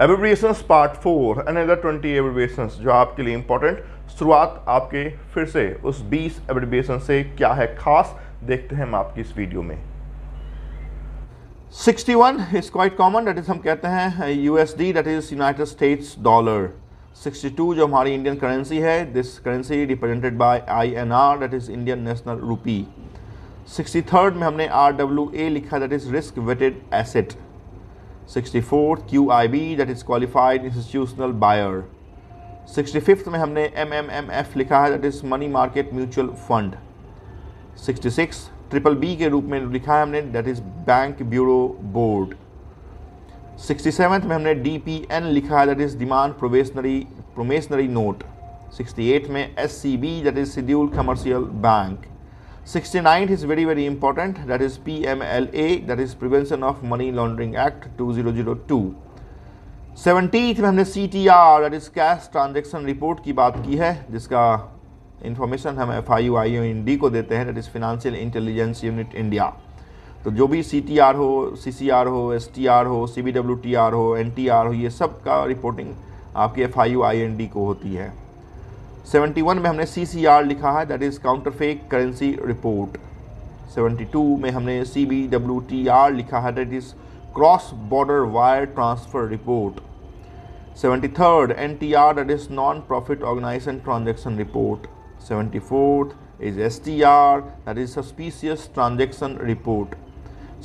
Abbreviations part 4 another 20 abbreviations जो आपके लिए इंपॉर्टेंट। शुरुआत आपके फिर से उस 20 एब्रिविएशन से, क्या है खास देखते हैं हम आपकी इस वीडियो में। 61 is quite common, that is हम कहते हैं USD, that is United States dollar. 62 जो हमारी इंडियन करेंसी है, this currency represented by INR, that is Indian national rupee. 63rd में हमने RWA लिखा, that is risk weighted asset. 64th QIB, that is qualified institutional buyer. 65th में हमने MMMF लिखा है, that is money market mutual fund. 66 BBB के रूप में लिखा है हमने, that is bank bureau board. 67th में हमने DPN लिखा है, दैट इज डिमांड प्रोमेशनरी नोट। 68 में SCB, that is schedule commercial bank. 69th is very important, that is PMLA, that is Prevention of Money Laundering Act 2002। 70th में हमने CTR, that is cash transaction report की बात की है, जिसका information हम FIUIND को देते हैं, that is financial intelligence unit India. तो जो भी CTR हो, CCR हो, STR हो, CBWTR हो, NTR हो, ये सब का रिपोर्टिंग आपकी FIUIND को होती है। 71 में हमने CCR लिखा है, that is counterfeit currency report. 72 में हमने CBWTR लिखा है, that is cross border wire transfer report. 73rd NTR, that is non profit organisation transaction report. 74th is STR, that is suspicious transaction report.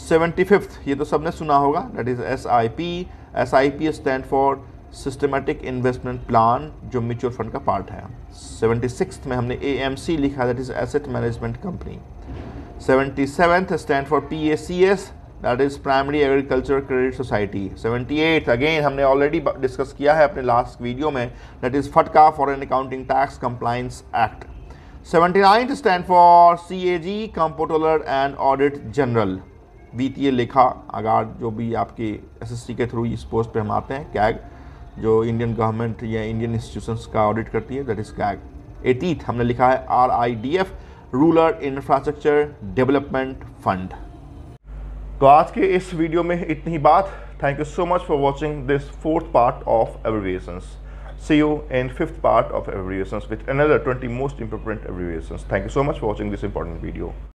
75th ये तो सबने सुना होगा, that is SIP stand for systematic investment plan, जो mutual fund का part है। 76th में हमने AMC लिखा, that is asset management company. 77th stand for PACS, that is primary agriculture credit society. 78th again हमने ऑलरेडी डिस्कस किया है अपने लास्ट वीडियो में, दैट इज फटका foreign accounting tax compliance act. 79th stand for CAG, comptroller and audit general, वित्तीय लेखा आगार, जो भी आपके SST के थ्रू इस पोस्ट पे हम आते हैं, कैग, जो इंडियन गवर्नमेंट या इंडियन इंस्टीट्यूशंस का ऑडिट करती है, दैट इज कैग। 80th हमने लिखा है RIDF, rural infrastructure development fund. तो आज के इस वीडियो में इतनी ही बात। Thank you so much for watching this 4th part of abbreviations. See you in 5th part of abbreviations with another 20 most important abbreviations. Thank you so much for watching this important video.